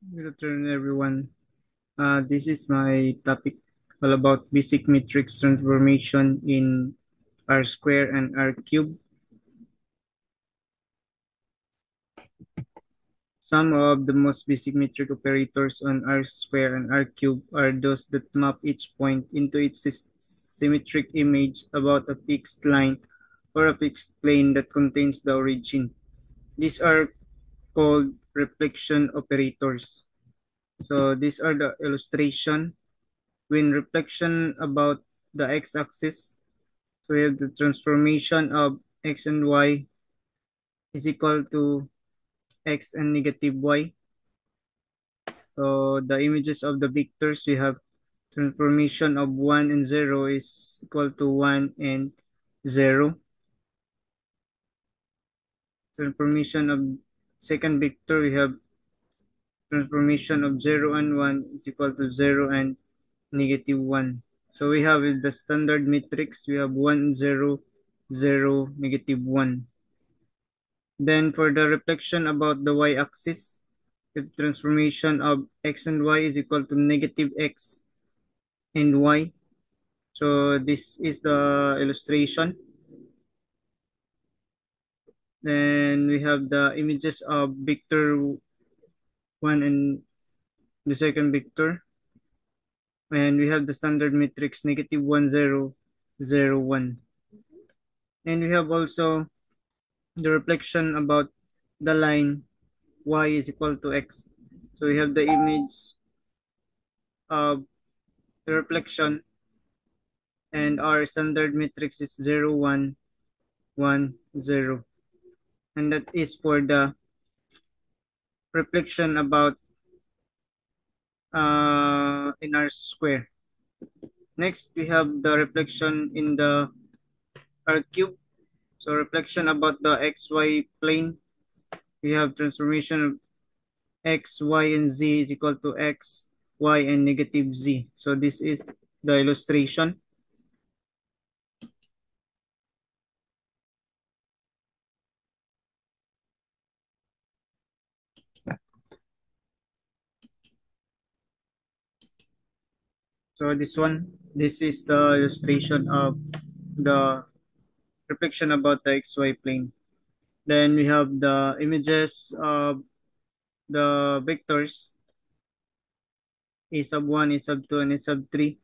Good afternoon, everyone. This is my topic all about basic matrix transformation in R square and R cube. Some of the most basic metric operators on R square and R cube are those that map each point into its symmetric image about a fixed line or a fixed plane that contains the origin. These are called reflection operators. So these are the illustration when reflection about the x-axis. So we have the transformation of x and y is equal to x and negative y. So the images of the vectors, we have transformation of 1 and 0 is equal to 1 and 0. Transformation of second vector, we have transformation of 0 and 1 is equal to 0 and negative 1. So we have the standard matrix, we have 1, 0, 0, negative 1. Then for the reflection about the y-axis, the transformation of x and y is equal to negative x and y. So this is the illustration. Then we have the images of vector 1 and the second vector. And we have the standard matrix negative 1, 0, 0, 1. And we have also the reflection about the line y is equal to x. So we have the image of the reflection, and our standard matrix is 0, 1, 1, 0. And that is for the reflection about in our square. Next, we have the reflection in the R cube. So reflection about the xy plane. We have transformation of x, y, and z is equal to x, y, and negative z. So this is the illustration. So this is the illustration of the reflection about the xy plane. Then we have the images of the vectors a sub 1, a sub 2, and a sub 3.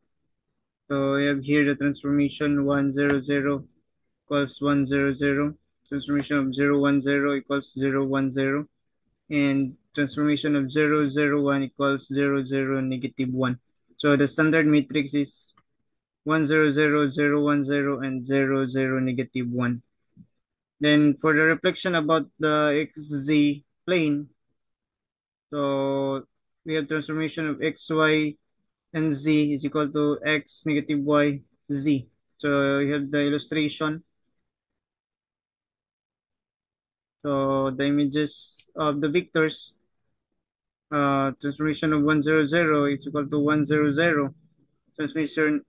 So we have here the transformation 1, 0, 0 equals 1, 0, 0. Transformation of 0, 1, 0 equals 0, 1, 0. And transformation of 0, 0, 1 equals 0, 0, negative 1. So the standard matrix is 1, 0, 0, 0, 1, 0, and 0, 0, negative 1. Then for the reflection about the xz plane, so we have transformation of x, y, and z is equal to x, negative y, z. So you have the illustration. So the images of the vectors, transformation of 1, 0, 0 is equal to 1, 0, 0. Transformation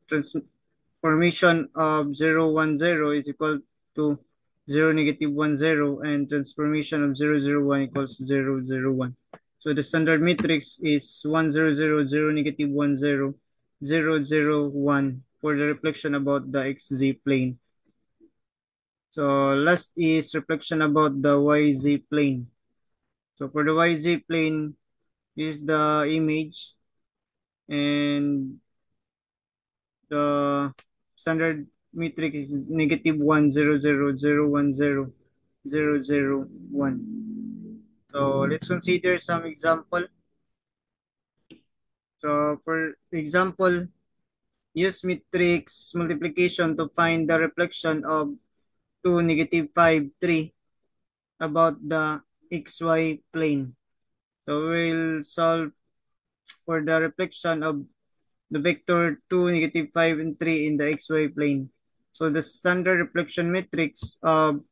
of 0, 1, 0 is equal to 0, negative 1, 0. And transformation of 0, 0, 1 equals 0, 0, 1. So the standard matrix is 1, 0, 0, 0, negative 1, 0, 0, 0, 1 for the reflection about the xz plane. So last is reflection about the yz plane. So for the yz plane is the image, and the standard matrix is negative 1, 0, 0, 0, 1, 0, 0, 0, 1. So let's consider some example. So for example, use matrix multiplication to find the reflection of 2, negative 5, 3 about the xy plane. So we'll solve for the reflection of the vector 2, negative 5, and 3 in the xy plane. So the standard reflection matrix of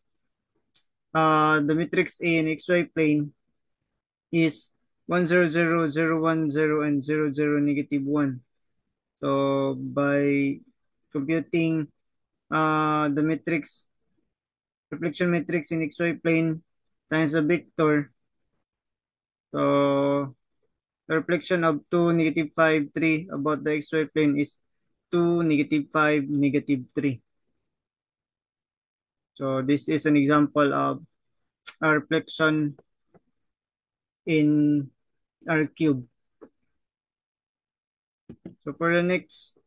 the matrix A in xy plane is 1, 0, 0, 0, 1, 0, and 0, 0, negative 1. So by computing the matrix, reflection matrix in xy plane times the vector, so The reflection of 2, negative 5, 3 about the xy plane is 2, negative 5, negative 3. So this is an example of a reflection in R cube. So for the next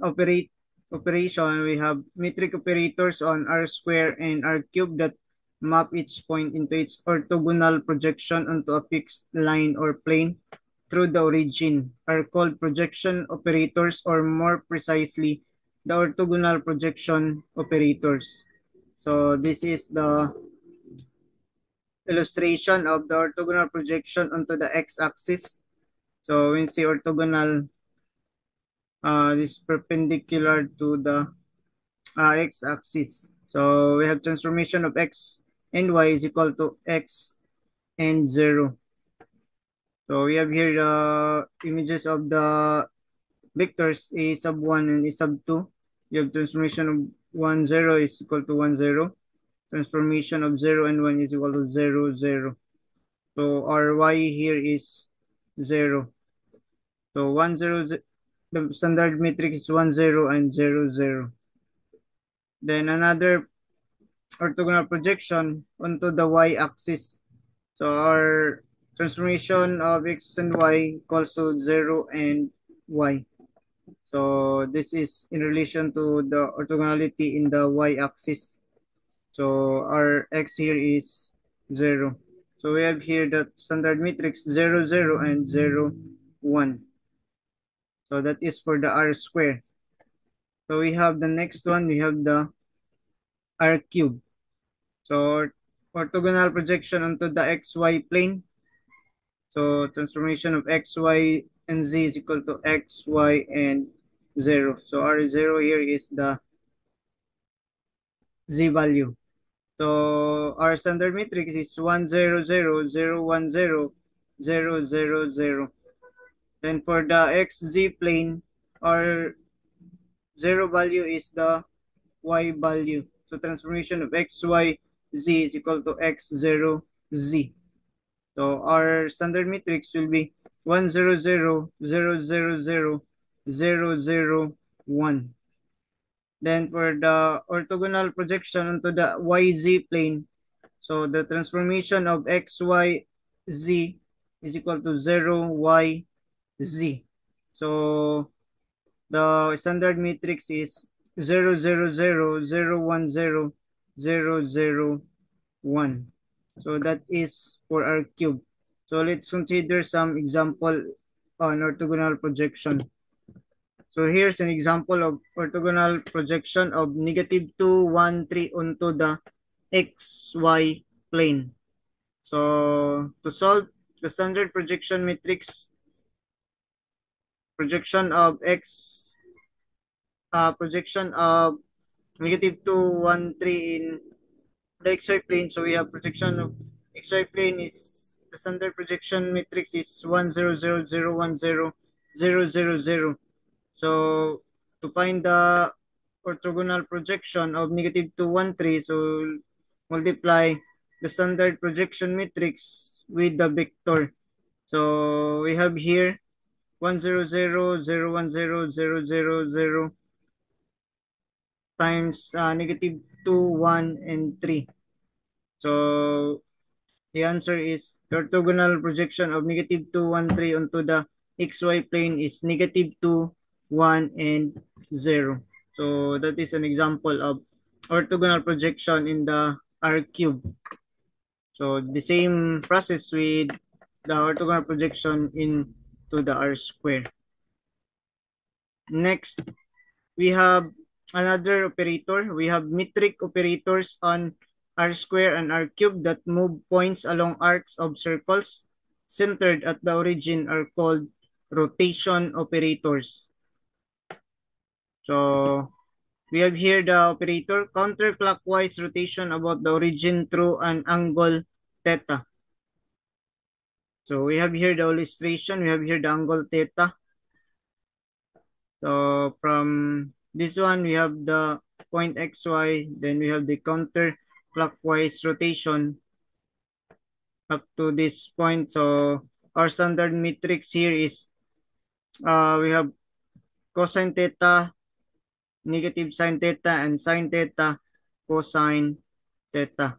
operation, we have metric operators on R square and R cube that map each point into its orthogonal projection onto a fixed line or plane through the origin are called projection operators, or more precisely, the orthogonal projection operators. So this is the illustration of the orthogonal projection onto the x-axis. So when say orthogonal, this is perpendicular to the x-axis. So we have transformation of x and y is equal to x and 0. So we have here the images of the vectors a sub 1 and a sub 2. You have transformation of 1, 0 is equal to 1, 0. Transformation of 0 and 1 is equal to 0, 0. So our y here is 0. So 1, 0, the standard metric is 1, 0 and 0, 0. Then another orthogonal projection onto the y-axis. So our transformation of x and y equals to 0 and y. So this is in relation to the orthogonality in the y-axis. So our x here is 0. So we have here the standard matrix 0, 0 and 0, 1. So that is for the r square. So we have the next one, we have the r cube. So orthogonal projection onto the xy plane. So transformation of x, y, and z is equal to x, y, and 0. So our 0 here is the z value. So our standard matrix is 1, 0, 0, 0, 1, 0, 0, 0, 0. Then for the xz plane, our 0 value is the y value. So transformation of x, y, z is equal to x, 0, z. So our standard matrix will be 1, 0, 0, 0, 0, 0, 0, 0, 1. Then for the orthogonal projection onto the yz plane, so the transformation of x, y, z is equal to 0, y, z. So the standard matrix is 0, 0, 0, 0, 1, 0, 0, 0, 1. So that is for our cube. So let's consider some example on orthogonal projection. So here's an example of orthogonal projection of negative 2, 1, 3 onto the xy plane. So to solve the standard projection matrix, projection of x, projection of negative 2, 1, 3 in the xy plane. So we have projection of xy plane is the standard projection matrix is 1, 0, 0, 0, 1, 0, 0, 0, 0. So to find the orthogonal projection of negative 2, 1, 3, so multiply the standard projection matrix with the vector. So we have here 1, 0, 0, 0, 1, 0, 0, 0, 0 times negative 2, 1, and 3. So the answer is the orthogonal projection of negative 2, 1, 3 onto the xy plane is negative 2, 1, and 0. So that is an example of orthogonal projection in the R cube. So the same process with the orthogonal projection into the R square. Next, we have another operator. We have metric operators on r square and r cube that move points along arcs of circles centered at the origin are called rotation operators. So we have here the operator counterclockwise rotation about the origin through an angle theta. So we have here the illustration. We have here the angle theta. So from this one, we have the point xy, then we have the counterclockwise rotation up to this point. So our standard matrix here is we have cosine theta, negative sine theta, and sine theta, cosine theta.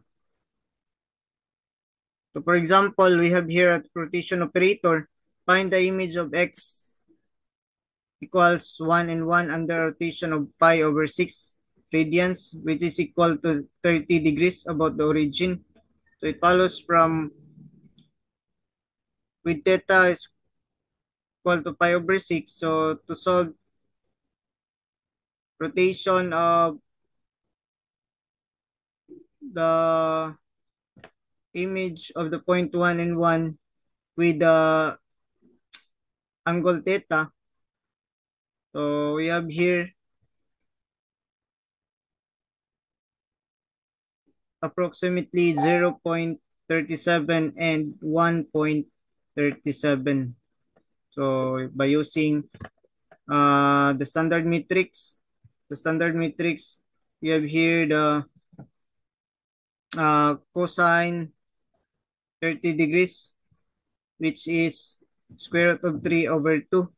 So for example, we have here a rotation operator. Find the image of x equals 1 and 1 under rotation of pi over 6 radians, which is equal to 30 degrees about the origin. So it follows from with theta is equal to pi over 6. So to solve rotation of the image of the point 1 and 1 with the angle theta. So we have here approximately 0.37 and 1.37. So by using the standard matrix, we have here the cosine 30 degrees, which is square root of 3 over 2,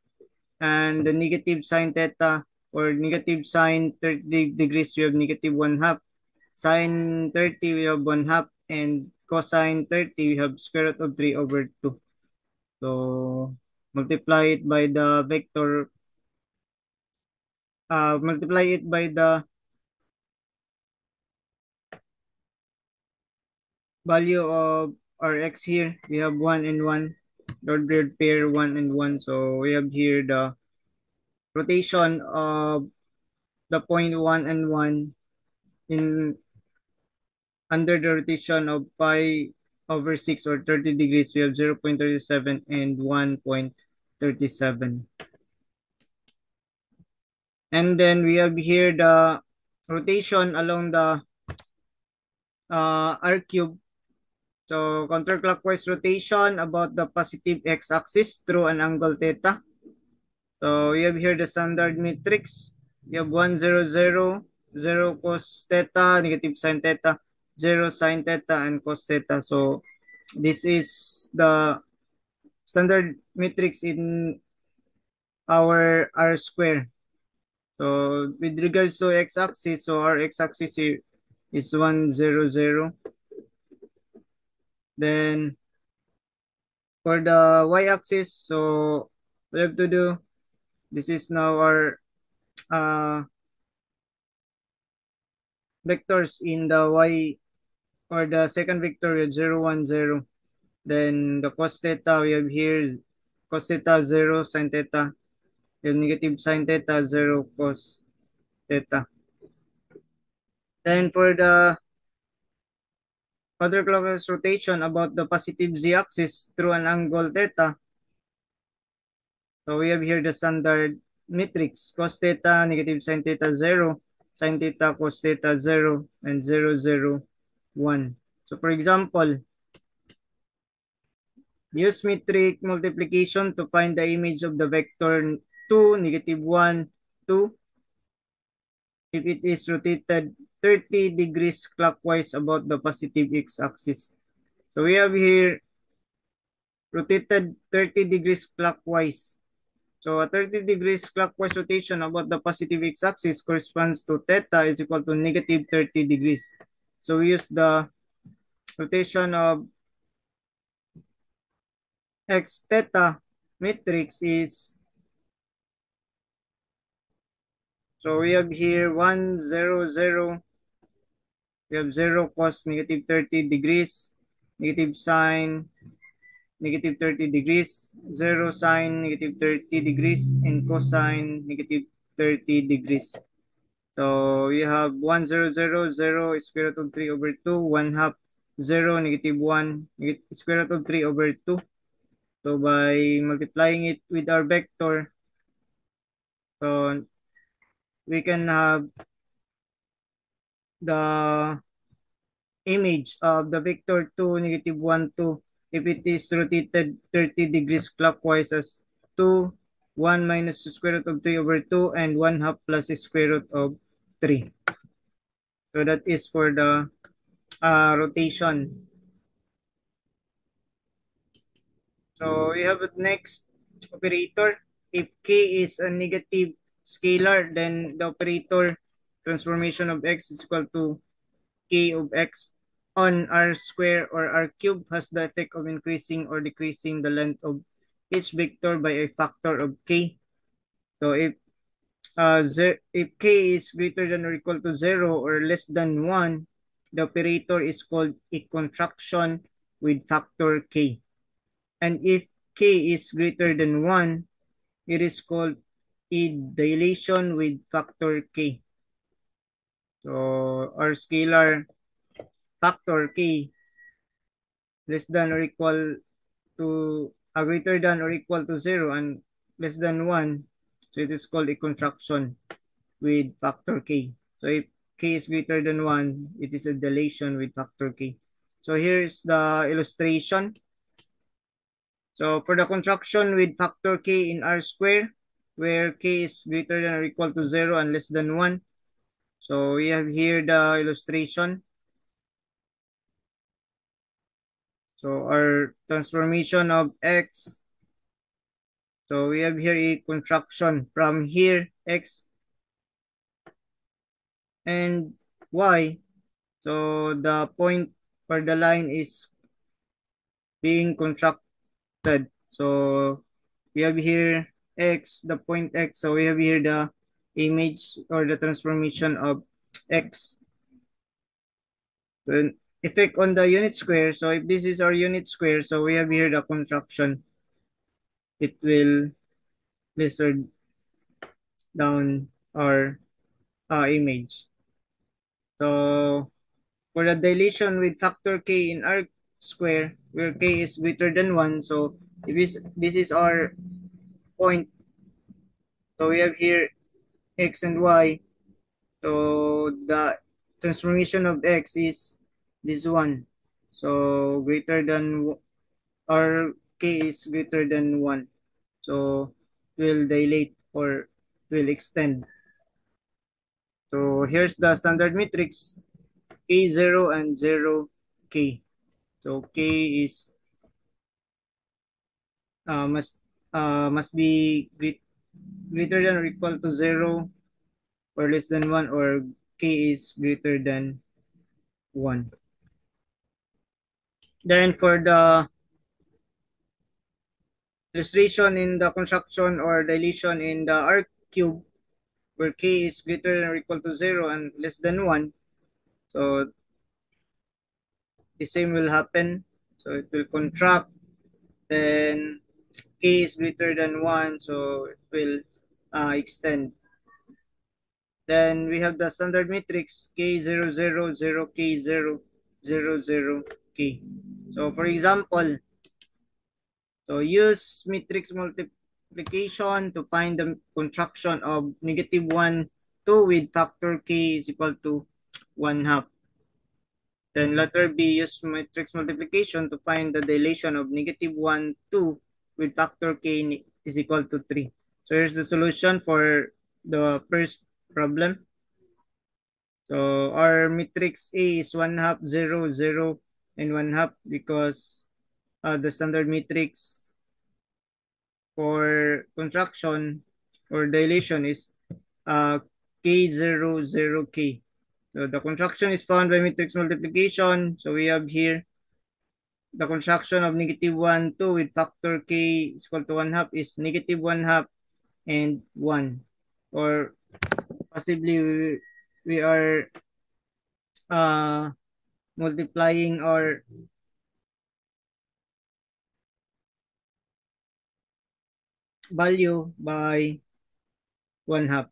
and the negative sine theta or negative sine 30 degrees, we have negative 1 half. Sine 30, we have 1 half, and cosine 30, we have square root of 3 over 2. So multiply it by the vector, multiply it by the value of our x here. We have 1 and 1, the ordered pair 1 and 1. So we have here the rotation of the point 1 and 1 in under the rotation of pi over 6 or 30 degrees. We have 0.37 and 1.37. And then we have here the rotation along the r cube. So counterclockwise rotation about the positive x-axis through an angle theta. So we have here the standard matrix. You have 1, 0, 0, 0 cos theta, negative sine theta, 0 sine theta, and cos theta. So this is the standard matrix in our R square. So with regards to x-axis, so our x-axis here is 1, 0, 0. Then for the y-axis, so we have to do, this is now our uh, vectors in the y, or the second vector, we have 0, 1, 0. Then the cos theta, we have here cos theta 0, sin theta, we have negative sin theta 0, cos theta. Then for the counterclockwise rotation about the positive z-axis through an angle theta, so we have here the standard matrix cos theta, negative sin theta 0, sin theta, cos theta 0, and 0, 0, 1. So for example, use metric multiplication to find the image of the vector 2, negative 1, 2 if it is rotated 30 degrees clockwise about the positive x-axis. So we have here rotated 30 degrees clockwise. So a 30 degrees clockwise rotation about the positive x-axis corresponds to theta is equal to negative 30 degrees. So we use the rotation of x theta matrix is, so we have here 1, 0, 0. We have 0 cos negative 30 degrees, negative sine negative 30 degrees, 0 sine negative 30 degrees, and cosine negative 30 degrees. So we have 1, 0, 0, 0 square root of 3 over 2, 1 half, 0, negative 1, square root of 3 over 2. So by multiplying it with our vector, so we can have the image of the vector 2, negative 1, 2, if it is rotated 30 degrees clockwise as 2, 1 minus the square root of 3 over 2, and 1 half plus the square root of 3. So that is for the rotation. So we have a next operator. If k is a negative scalar, then the operator transformation of x is equal to k of x on r square or r cube has the effect of increasing or decreasing the length of each vector by a factor of k. So if k is greater than or equal to 0 or less than 1, the operator is called a contraction with factor k. And if k is greater than 1, it is called a dilation with factor k. So our scalar factor k less than or equal to greater than or equal to 0 and less than 1. So it is called a contraction with factor k. So if k is greater than 1, it is a dilation with factor k. So here's the illustration. So for the contraction with factor k in r square, where k is greater than or equal to 0 and less than 1. So we have here the illustration. So our transformation of x. So we have here a contraction from here, x and y. So the point for the line is being contracted. So we have here x, the point x. So we have here the image or the transformation of x. Then effect on the unit square. So if this is our unit square, so we have here the contraction. It will lizard down our image. So for the dilation with factor k in r square, where k is greater than 1, so if this is our point, so we have here x and y. So the transformation of x is this one. So greater than or k is greater than 1. So will dilate or will extend. So here's the standard matrix k0 and 0k. So k is uh, must must be greater than or equal to 0 or less than 1, or k is greater than 1. Then for the illustration in the contraction or dilation in the R cube, where k is greater than or equal to 0 and less than 1, so the same will happen. So it will contract, then k is greater than 1, so it will extend. Then we have the standard matrix k0, 0, 0, k0, 0, 0, k. So for example, so use matrix multiplication to find the contraction of negative 1, 2 with factor k is equal to 1 half. Then letter B, use matrix multiplication to find the dilation of negative 1, 2 with factor k is equal to 3. So here's the solution for the first problem. So our matrix A is 1 half, 0, 0, and 1 half because the standard matrix for contraction or dilation is K0, 0, K. So the contraction is found by matrix multiplication. So we have here the contraction of negative 1, 2 with factor K is equal to 1 half is negative 1 half and 1. Or possibly we are uh, multiplying our value by 1 half.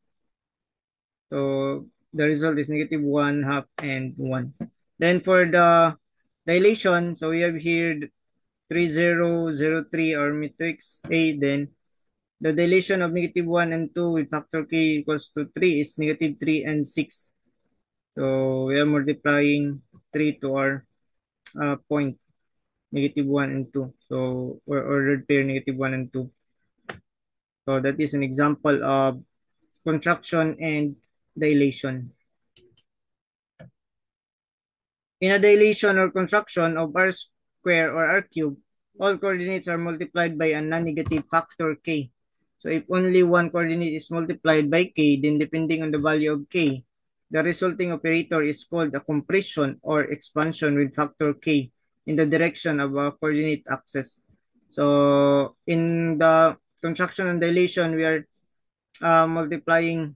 So the result is negative 1 half and 1. Then for the dilation, so we have here 3003 or matrix A. Then the dilation of negative 1 and 2 with factor k equals to 3 is negative 3 and 6. So we are multiplying 3 to our point, negative 1 and 2. So or ordered pair negative 1 and 2. So that is an example of contraction and dilation. In a dilation or contraction of r square or r cube, all coordinates are multiplied by a non-negative factor k. So if only one coordinate is multiplied by k, then depending on the value of k, the resulting operator is called a compression or expansion with factor k in the direction of a coordinate axis. So in the contraction and dilation, we are multiplying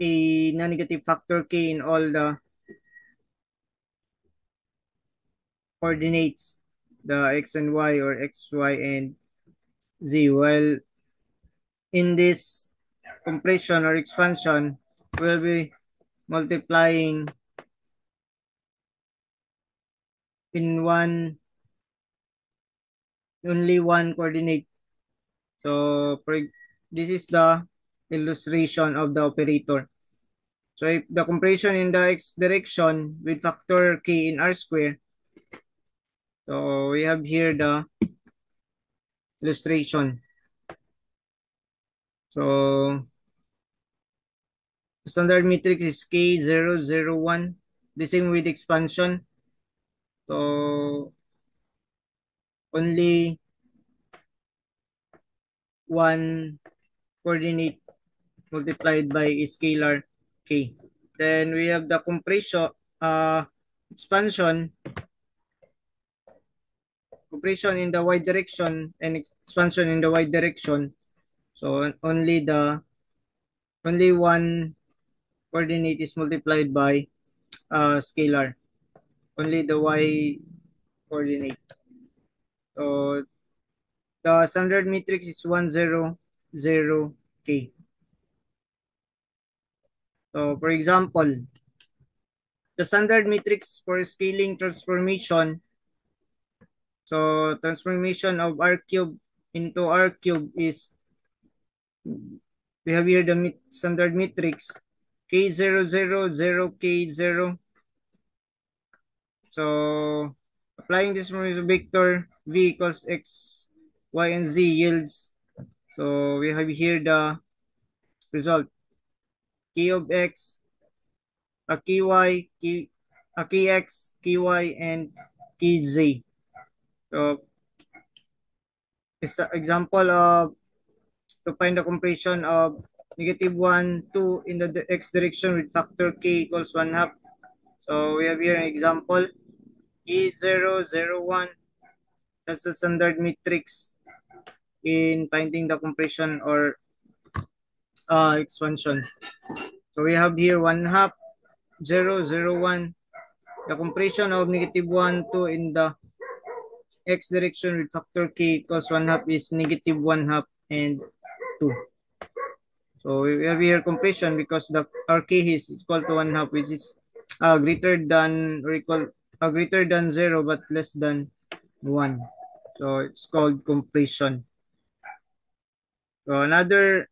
a non-negative factor k in all the coordinates, the x and y or x, y, and z. While in this compression or expansion, we'll be multiplying in only one coordinate. So this is the illustration of the operator. So if the compression in the x direction with factor k in r square, so we have here the illustration. So standard matrix is K001. The same with expansion. So only one coordinate multiplied by a scalar k. Then we have the compression, expansion, compression in the y direction and expansion in the y direction. So only one coordinate is multiplied by scalar. Only the y coordinate. So the standard matrix is 100k. So for example, the standard matrix for scaling transformation, so transformation of r cube into r cube is, we have here the standard matrix K000K0. So applying this vector V equals X, Y, and Z yields. So we have here the result K of X, a KY, a KX, KY, and KZ. So it's an example of to find the compression of -1, 2 in the x direction with factor k equals 1 half. So we have here an example E001. That's the standard matrix in finding the compression or expansion. So we have here 1 half, 001. The compression of -1, 2 in the x direction with factor k equals 1 half is -1 half and 2. So we have here compression because the RK is equal to 1 half, which is greater than or equal greater than 0 but less than 1. So it's called compression. So another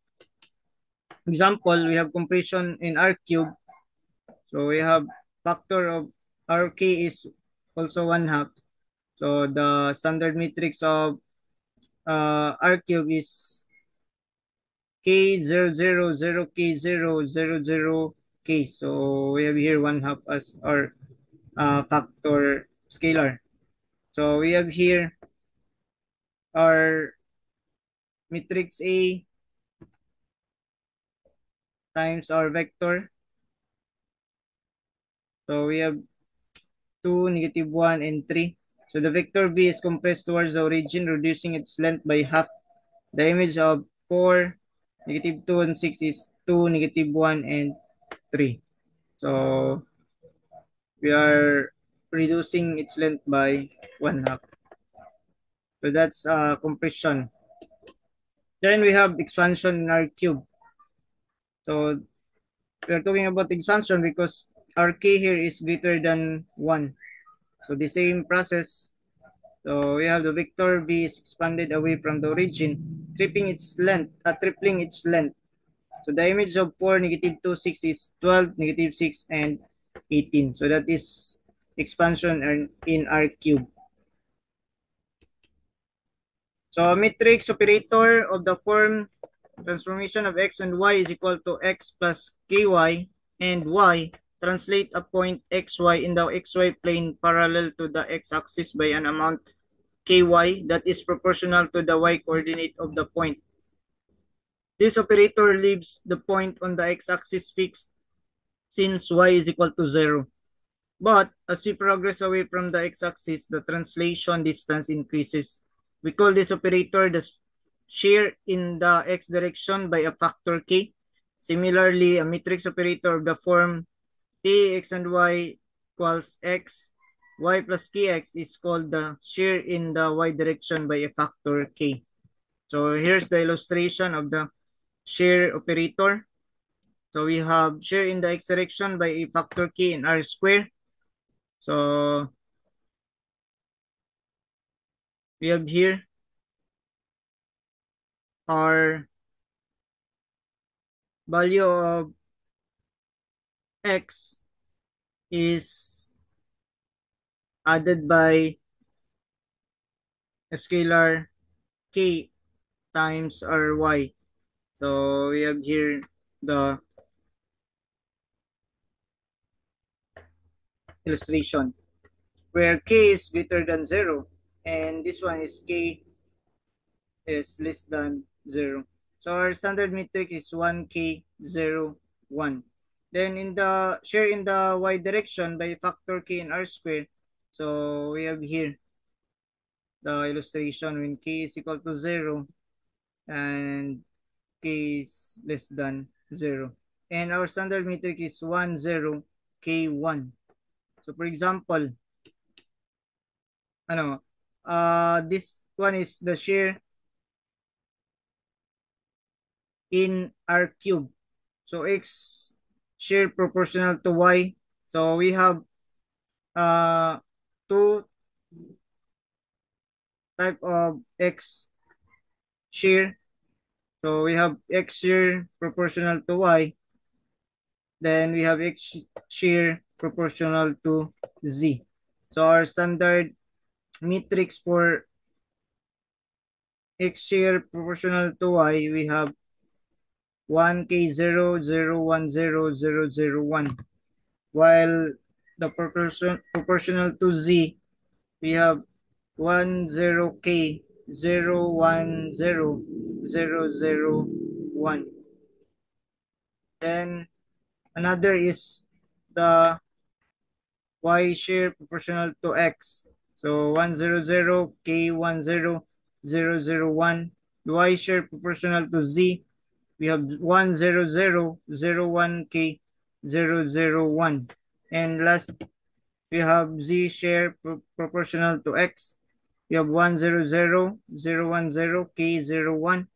example, we have compression in R cube. So we have factor of RK is also 1 half. So the standard matrix of R cube is K000K000K. So we have here 1 half as our factor scalar. So we have here our matrix A times our vector. So we have 2, -1, and 3. So the vector V is compressed towards the origin, reducing its length by half. The image of 4, -2, and 6 is 2, -1, and 3. So we are reducing its length by 1 half. So that's compression. Then we have expansion in R cube. So we are talking about expansion because RK here is greater than 1. So the same process. So we have the vector V is expanded away from the origin, tripling its length. So the image of 4, -2, 6 is 12, -6, and 18. So that is expansion in R cube. So a matrix operator of the form transformation of x and y is equal to x plus ky and y translate a point xy in the xy plane parallel to the x-axis by an amount ky that is proportional to the y coordinate of the point. This operator leaves the point on the x-axis fixed since y is equal to 0. But as we progress away from the x-axis, the translation distance increases. We call this operator the shear in the x direction by a factor k. Similarly, a matrix operator of the form t, x, and y equals x, y plus kx is called the shear in the y direction by a factor k. So here's the illustration of the shear operator. So we have shear in the x direction by a factor k in r square. So we have here our value of x is added by a scalar k times ry. So we have here the illustration where k is greater than 0 and this one is k is less than 0. So our standard metric is 1k 0 1. Then in the share in the y direction by factor k in r square. So we have here the illustration when k is equal to 0 and k is less than 0. And our standard metric is 1 0 k 1. So for example, this one is the share in r cube. So x share proportional to y. So we have two type of x share. So we have x share proportional to y. Then we have x share proportional to z. So our standard matrix for x share proportional to y, we have 1k0 0 1 0 0 0 1. While the proportional to z, we have 10k 0 1 0 0 0 1. Then another is the y share proportional to x. So 100 k 10 0 0 0 1. Y share proportional to z, we have 100 0 1 k 0 0 1. And last, we have z share proportional to x. We have 100 0 1 0 k 1.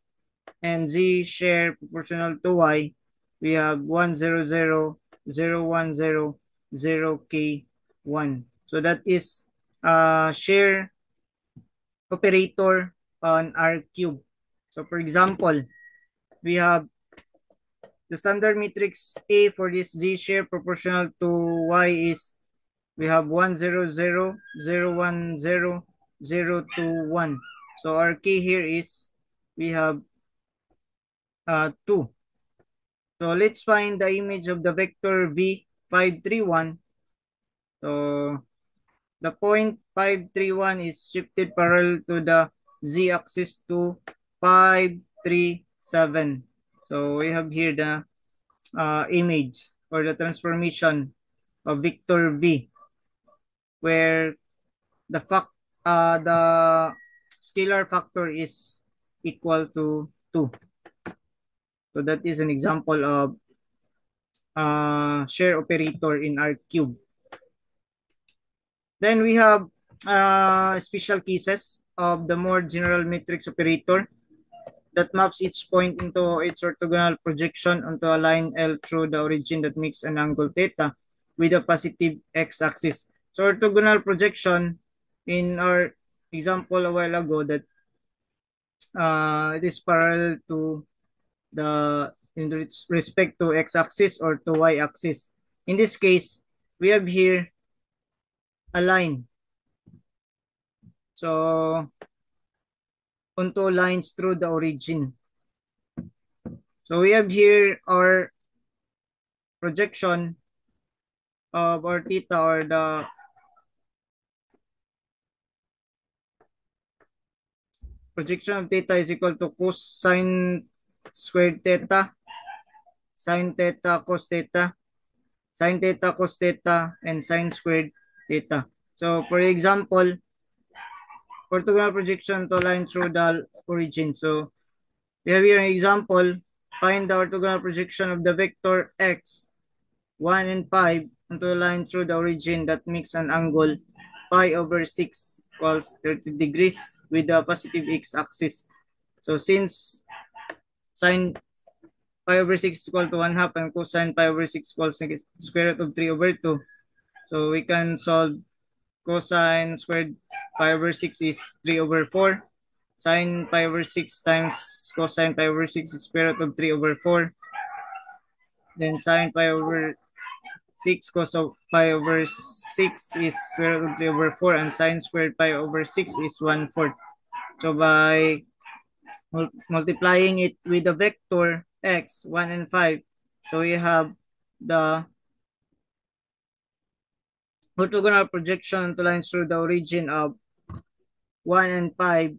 And z share proportional to y. We have 100 0 1 0 0 k 1. So that is share operator on R cube. So for example, we have the standard matrix A for this z share proportional to y is we have 100 0 1 0 0 2 1. So our key here is we have 2. So let's find the image of the vector V531. So the point 531 is shifted parallel to the z-axis to 537. So we have here the image or the transformation of vector V, where the scalar factor is equal to 2. So that is an example of share operator in R cube. Then we have special cases of the more general matrix operator that maps each point into its orthogonal projection onto a line L through the origin that makes an angle theta with a positive x-axis. So orthogonal projection in our example a while ago that it is parallel to the in respect to x-axis or to y-axis. In this case, we have here a line. So onto lines through the origin. So we have here our projection of our theta, or the projection of theta, is equal to cosine squared theta, sine theta, cos theta, sine theta, cos theta, and sine squared theta. So, for example, orthogonal projection to line through the origin. So, we have here an example. Find the orthogonal projection of the vector x, 1 and 5 onto a line through the origin that makes an angle pi over 6 equals 30 degrees with the positive x-axis. So, since sine pi over 6 is equal to 1 half and cosine pi over 6 equals square root of 3 over 2. So we can solve cosine squared pi over 6 is 3 over 4. Sine pi over 6 times cosine pi over 6 is square root of 3 over 4. Then sine pi over 6 cos of pi over 6 is square root of 3 over 4. And sine squared pi over 6 is 1/4. So by multiplying it with the vector x, 1 and 5, so we have the orthogonal projection to lines through the origin of 1 and 5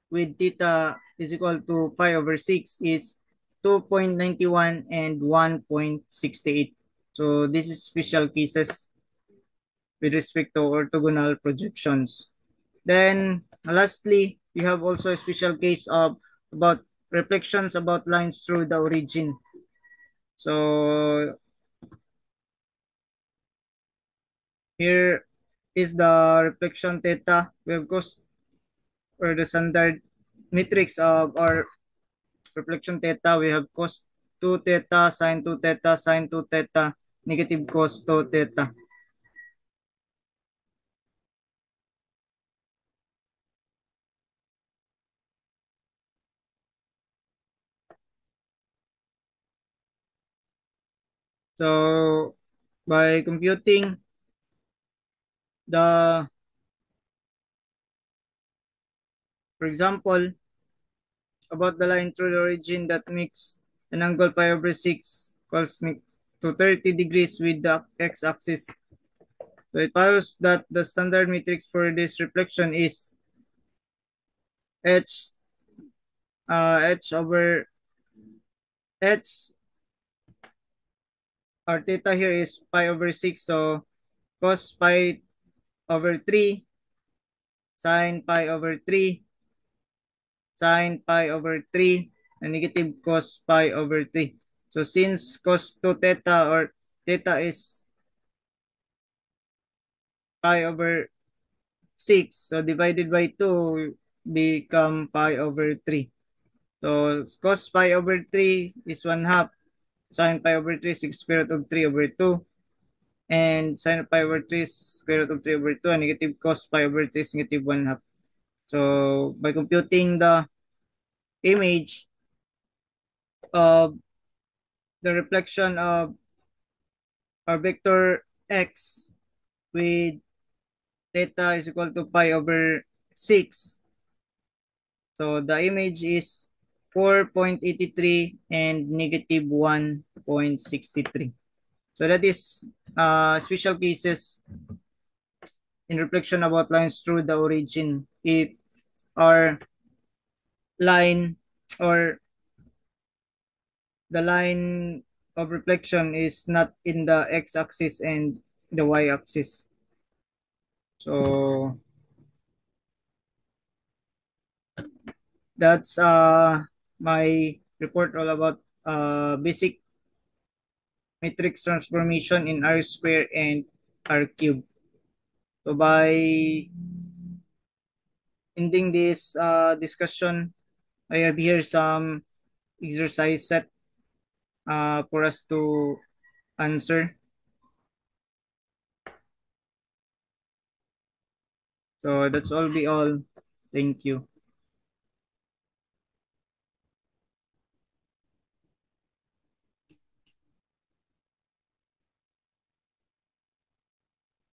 with theta is equal to pi over 6 is 2.91 and 1.68. So this is special cases with respect to orthogonal projections. Then lastly, we have also a special case of about reflections about lines through the origin. So here is the reflection theta. We have cos, or the standard matrix of our reflection theta. We have cos 2 theta, sin 2 theta, sin 2 theta, negative cos 2 theta. So by computing the, for example, about the line through the origin that makes an angle pi over 6 equals to 30 degrees with the x-axis. So it follows that the standard matrix for this reflection is h h over h. Our theta here is pi over 6, so cos pi over 3, sin pi over 3, sin pi over 3, and negative cos pi over 3. So since cos 2 theta, or theta is pi over 6, so divided by 2 become pi over 3. So cos pi over 3 is 1 half, sin pi over 3 is square root of 3 over 2, and sin pi over 3 is square root of 3 over 2, and negative cos pi over 3 is negative 1 half. So by computing the image of the reflection of our vector x with theta is equal to pi over 6, so the image is 4.83 and negative 1.63. So that is special cases in reflection about lines through the origin. If our line, or the line of reflection, is not in the x-axis and the y-axis. So that's my report all about basic matrix transformation in R square and R cube. So by ending this discussion, I have here some exercise set for us to answer. So that's all be all. Thank you.